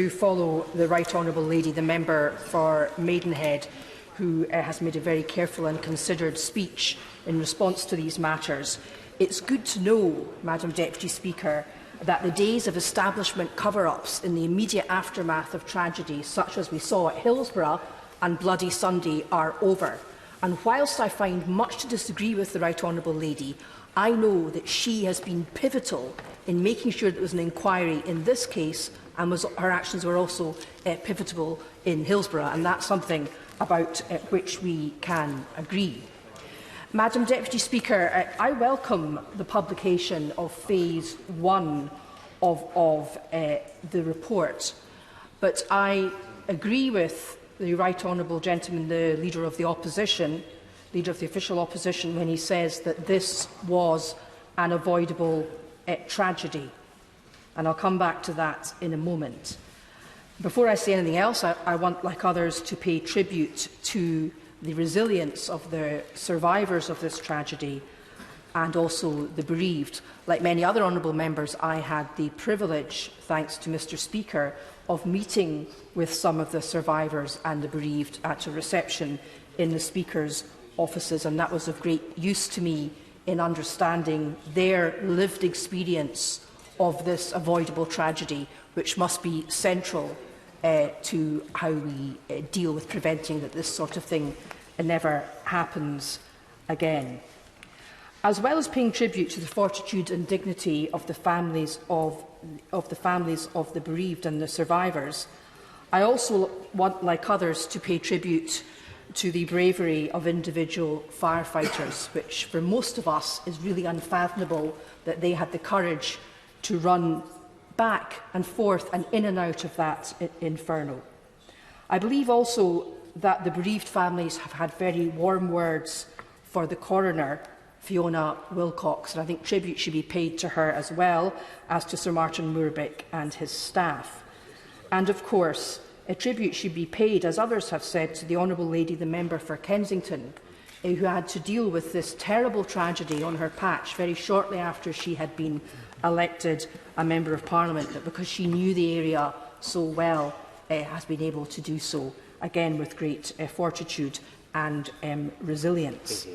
to follow the Right Honourable Lady, the member for Maidenhead, who has made a very careful and considered speech in response to these matters. It's good to know, Madam Deputy Speaker, that the days of establishment cover-ups in the immediate aftermath of tragedy, such as we saw at Hillsborough and Bloody Sunday, are over. And whilst I find much to disagree with the Right Honourable Lady, I know that she has been pivotal in making sure there was an inquiry in this case, and her actions were also pivotal in Hillsborough, and that's something about which we can agree. Madam Deputy Speaker, I welcome the publication of Phase 1 of the report, but I agree with the Right Honourable Gentleman, the Leader of the Opposition, Leader of the Official Opposition, when he says that this was an avoidable tragedy. And I'll come back to that in a moment. Before I say anything else, I want, like others, to pay tribute to the resilience of the survivors of this tragedy and also the bereaved. Like many other honourable members, I had the privilege, thanks to Mr Speaker, of meeting with some of the survivors and the bereaved at a reception in the Speaker's offices, and that was of great use to me in understanding their lived experience of this avoidable tragedy, which must be central to how we deal with preventing that this sort of thing never happens again. As well as paying tribute to the fortitude and dignity of the families of the bereaved and the survivors, I also want, like others, to pay tribute to the bravery of individual firefighters, which for most of us is really unfathomable that they had the courage to run back and forth and in and out of that inferno. I believe also that the bereaved families have had very warm words for the coroner, Fiona Wilcox, and I think tribute should be paid to her as well as to Sir Martin Moorbeck and his staff. And of course, a tribute should be paid, as others have said, to the Honourable Lady, the member for Kensington, who had to deal with this terrible tragedy on her patch very shortly after she had been elected a Member of Parliament, but because she knew the area so well, has been able to do so, again with great fortitude and resilience.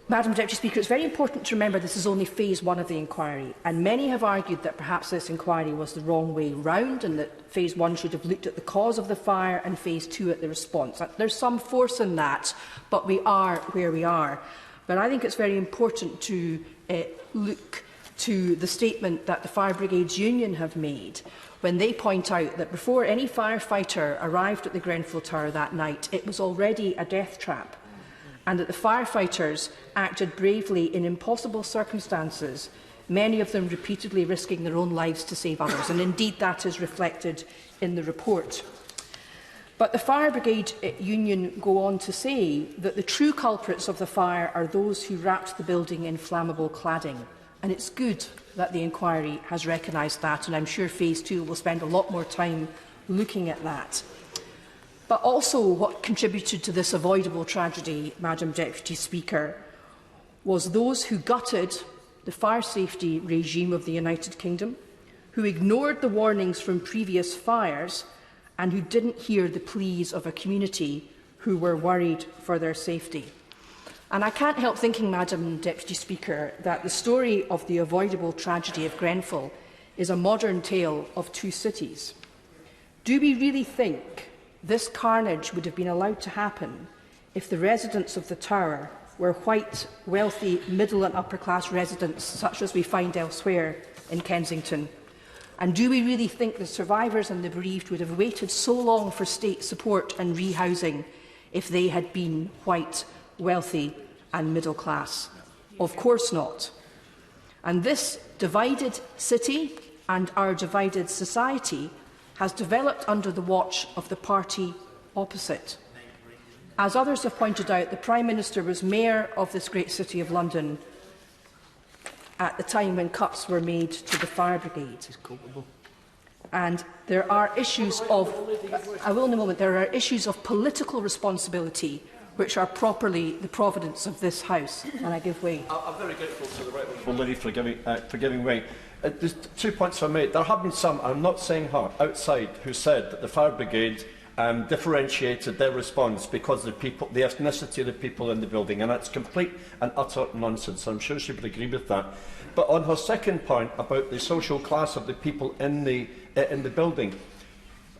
Madam Deputy Speaker, it's very important to remember this is only Phase 1 of the inquiry, and many have argued that perhaps this inquiry was the wrong way round and that Phase 1 should have looked at the cause of the fire and Phase 2 at the response. There's some force in that, but we are where we are. But I think it's very important to look to the statement that the Fire Brigades Union have made when they point out that before any firefighter arrived at the Grenfell Tower that night, it was already a death trap, and that the firefighters acted bravely in impossible circumstances, many of them repeatedly risking their own lives to save others, and indeed that is reflected in the report. But the Fire Brigade Union go on to say that the true culprits of the fire are those who wrapped the building in flammable cladding, and it's good that the inquiry has recognised that, and I'm sure Phase 2 will spend a lot more time looking at that. But also what contributed to this avoidable tragedy, Madam Deputy Speaker, was those who gutted the fire safety regime of the United Kingdom, who ignored the warnings from previous fires and who didn't hear the pleas of a community who were worried for their safety. And I can't help thinking, Madam Deputy Speaker, that the story of the avoidable tragedy of Grenfell is a modern tale of two cities. Do we really think this carnage would have been allowed to happen if the residents of the tower were white, wealthy, middle and upper-class residents such as we find elsewhere in Kensington? And do we really think the survivors and the bereaved would have waited so long for state support and rehousing if they had been white, wealthy and middle class? Of course not. And this divided city and our divided society has developed under the watch of the party opposite. As others have pointed out, the Prime Minister was Mayor of this great city of London at the time when cuts were made to the fire brigade. And there are issues of, I will in a moment, there are issues of political responsibility which are properly the providence of this House, and I give way. I'm very grateful to the Right Honourable Lady for giving way. There's 2 points I made. There have been some, I'm not saying her, outside, who said that the fire brigade differentiated their response because of the ethnicity of the people in the building, and that's complete and utter nonsense. I'm sure she would agree with that. But on her second point about the social class of the people in the building,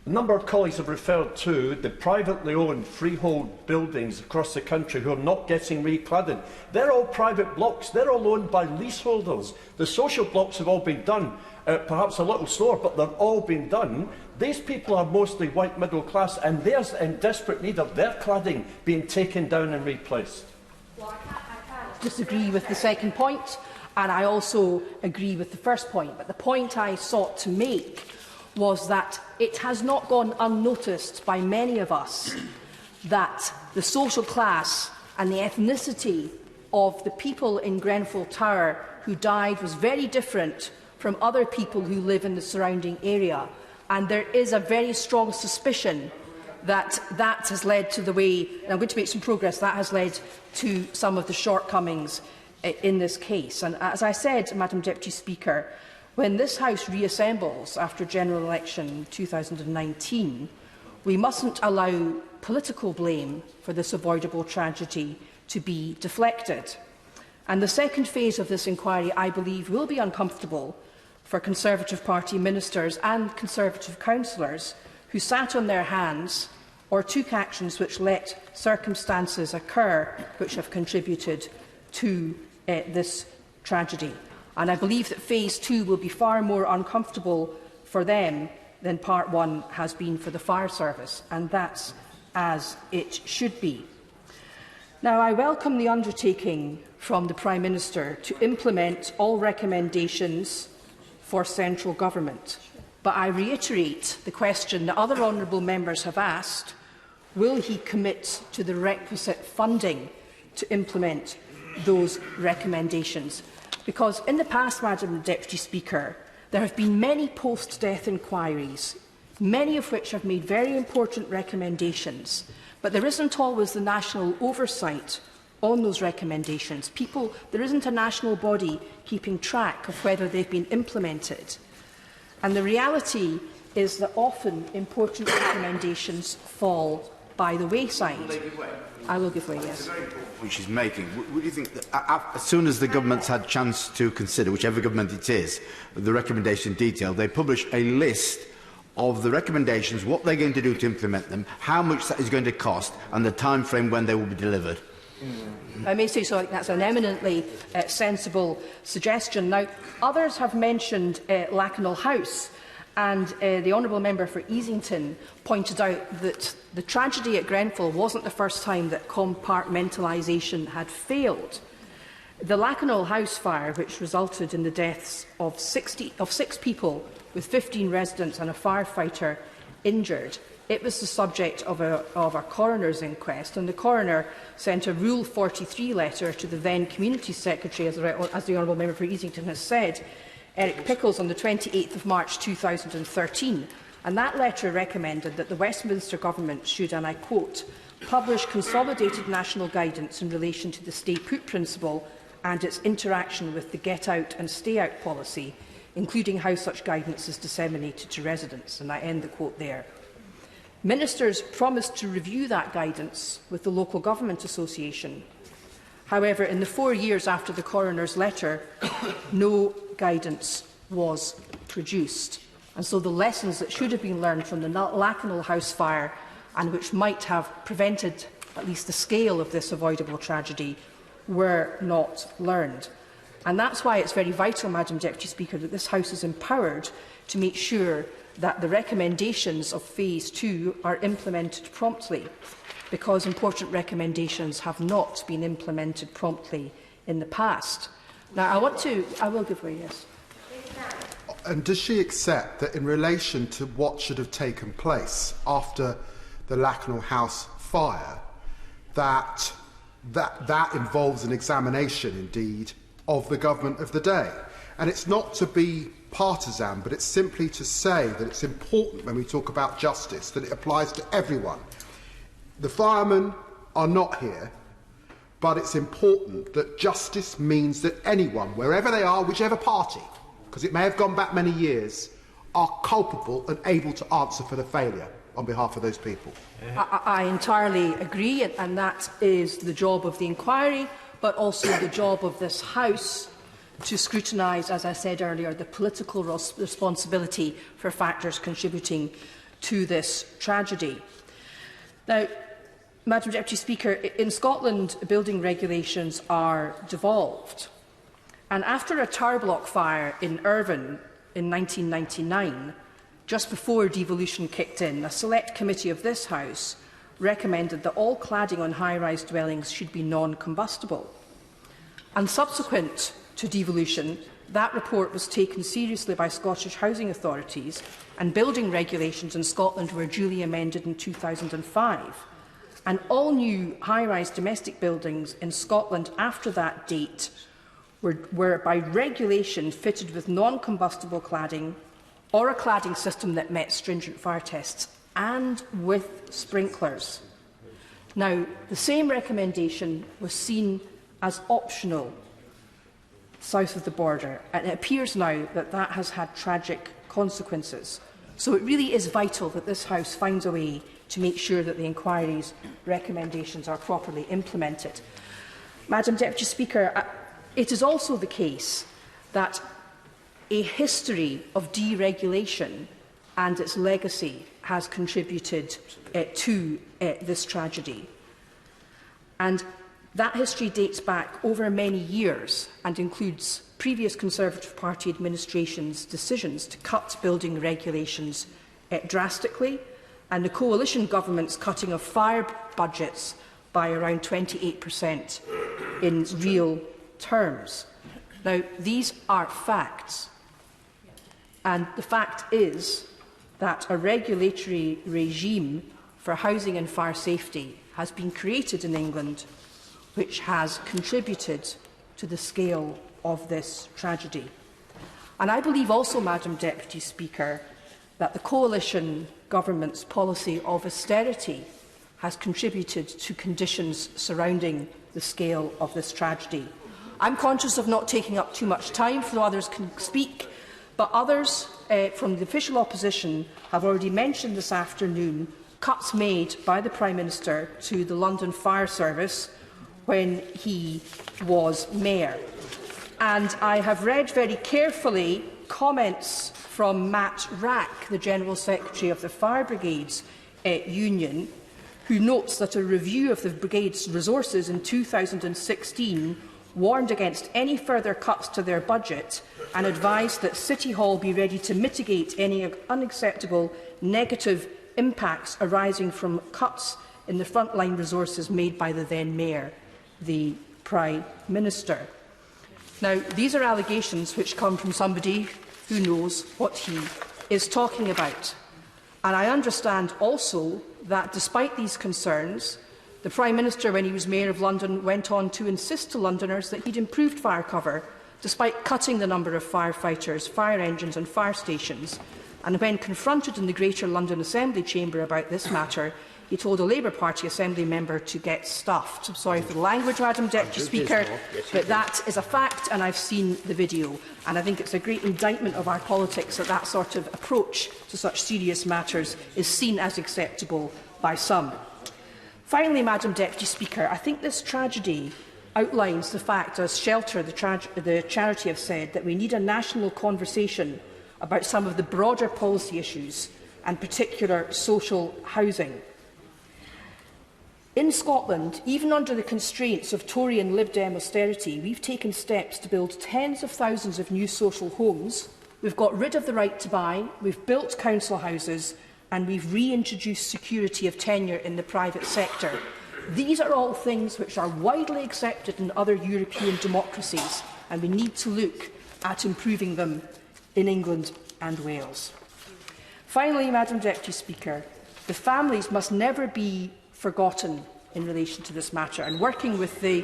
a number of colleagues have referred to the privately owned freehold buildings across the country who are not getting recladded. They're all private blocks. They're all owned by leaseholders. The social blocks have all been done, perhaps a little slower, but they've all been done. These people are mostly white middle class, and they're in desperate need of their cladding being taken down and replaced. Well, I can't disagree with the second point, and I also agree with the first point. But the point I sought to make was that it has not gone unnoticed by many of us that the social class and the ethnicity of the people in Grenfell Tower who died was very different from other people who live in the surrounding area. And there is a very strong suspicion that that has led to the way, and I'm going to make some progress, that has led to some of the shortcomings in this case. And as I said, Madam Deputy Speaker, when this House reassembles after general election 2019, we mustn't allow political blame for this avoidable tragedy to be deflected. And the second phase of this inquiry, I believe, will be uncomfortable for Conservative Party ministers and Conservative councillors who sat on their hands or took actions which let circumstances occur which have contributed to this tragedy. And I believe that Phase 2 will be far more uncomfortable for them than Part 1 has been for the fire service, and that's as it should be. Now, I welcome the undertaking from the Prime Minister to implement all recommendations for central government, but I reiterate the question that other honourable members have asked: will he commit to the requisite funding to implement those recommendations? Because in the past, Madam Deputy Speaker, there have been many post-death inquiries, many of which have made very important recommendations, but there isn't always the national oversight on those recommendations. There isn't a national body keeping track of whether they've been implemented. And the reality is that often important recommendations fall by the wayside. I will give way, yes. Which she's making. Would you think that as soon as the government's had a chance to consider, whichever government it is, the recommendation in detail, they publish a list of the recommendations, what they're going to do to implement them, how much that is going to cost, and the time frame when they will be delivered? I may say so. I think that's an eminently sensible suggestion. Now, others have mentioned Lakanal House, and the Honourable Member for Easington pointed out that the tragedy at Grenfell wasn't the first time that compartmentalisation had failed. The Lakanal House fire, which resulted in the deaths of 6 people, with 15 residents and a firefighter injured, it was the subject of a coroner's inquest, and the coroner sent a Rule 43 letter to the then Community Secretary, as the Honourable Member for Easington has said, Eric Pickles, on the 28th of March 2013, and that letter recommended that the Westminster Government should, and I quote, publish consolidated national guidance in relation to the stay put principle and its interaction with the get out and stay out policy, including how such guidance is disseminated to residents. And I end the quote there. Ministers promised to review that guidance with the Local Government Association. However, in the 4 years after the coroner's letter, no guidance was produced. And so the lessons that should have been learned from the Lakanal House fire, and which might have prevented at least the scale of this avoidable tragedy, were not learned. And that's why it's very vital, Madam Deputy Speaker, that this House is empowered to make sure that the recommendations of Phase 2 are implemented promptly, because important recommendations have not been implemented promptly in the past. Now, I will give way, yes. And does she accept that in relation to what should have taken place after the Lakanal House fire, that involves an examination, indeed, of the government of the day? And it's not to be partisan, but it's simply to say that it's important when we talk about justice that it applies to everyone. The firemen are not here, but it's important that justice means that anyone, wherever they are, whichever party, because it may have gone back many years, are culpable and able to answer for the failure on behalf of those people? I entirely agree, and that is the job of the inquiry, but also the job of this House to scrutinise, as I said earlier, the political responsibility for factors contributing to this tragedy. Now, Madam Deputy Speaker, in Scotland, building regulations are devolved. And after a tower block fire in Irvine in 1999, just before devolution kicked in, a select committee of this House recommended that all cladding on high-rise dwellings should be non-combustible. And subsequent to devolution, that report was taken seriously by Scottish housing authorities, and building regulations in Scotland were duly amended in 2005. And all new high-rise domestic buildings in Scotland after that date were by regulation fitted with non-combustible cladding or a cladding system that met stringent fire tests, and with sprinklers. Now, the same recommendation was seen as optional south of the border, and it appears now that that has had tragic consequences. So it really is vital that this House finds a way to make sure that the inquiry's recommendations are properly implemented. Madam Deputy Speaker, it is also the case that a history of deregulation and its legacy has contributed to this tragedy. And that history dates back over many years and includes previous Conservative Party administrations' decisions to cut building regulations drastically, and the coalition government's cutting of fire budgets by around 28% in real terms. Now, these are facts, and the fact is that a regulatory regime for housing and fire safety has been created in England, which has contributed to the scale of this tragedy. And I believe also, Madam Deputy Speaker, that the coalition government's policy of austerity has contributed to conditions surrounding the scale of this tragedy. I'm conscious of not taking up too much time so others can speak, but others from the official opposition have already mentioned this afternoon cuts made by the Prime Minister to the London Fire Service when he was Mayor. And I have read very carefully comments from Matt Rack, the General Secretary of the Fire Brigades Union, who notes that a review of the Brigade's resources in 2016 warned against any further cuts to their budget and advised that City Hall be ready to mitigate any unacceptable negative impacts arising from cuts in the frontline resources made by the then Mayor, the Prime Minister. Now, these are allegations which come from somebody who knows what he is talking about. And I understand also that despite these concerns, the Prime Minister, when he was Mayor of London, went on to insist to Londoners that he'd improved fire cover, despite cutting the number of firefighters, fire engines and fire stations. And when confronted in the Greater London Assembly Chamber about this matter, he told a Labour Party Assembly member to get stuffed. I'm sorry for the language, Madam Deputy Speaker, but that is a fact, and I've seen the video. And I think it's a great indictment of our politics that that sort of approach to such serious matters is seen as acceptable by some. Finally, Madam Deputy Speaker, I think this tragedy outlines the fact, as Shelter, the charity, have said, that we need a national conversation about some of the broader policy issues, and particular social housing. In Scotland, even under the constraints of Tory and Lib Dem austerity, we've taken steps to build tens of thousands of new social homes. We've got rid of the right to buy, we've built council houses, and we've reintroduced security of tenure in the private sector. These are all things which are widely accepted in other European democracies, and we need to look at improving them in England and Wales. Finally, Madam Deputy Speaker, the families must never be forgotten in relation to this matter, and working with the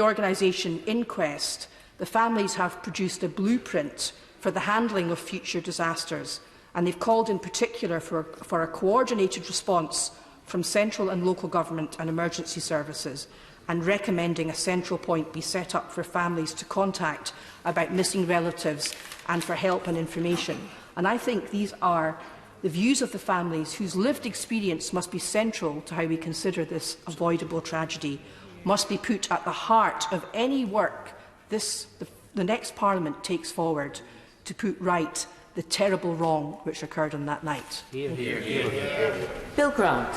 organisation Inquest, the families have produced a blueprint for the handling of future disasters, and they've called in particular for a coordinated response from central and local government and emergency services. and recommending a central point be set up for families to contact about missing relatives and for help and information. And I think these are the views of the families whose lived experience must be central to how we consider this avoidable tragedy, must be put at the heart of any work the next Parliament takes forward to put right the terrible wrong which occurred on that night. Hear, hear, hear, hear. Bill Grant.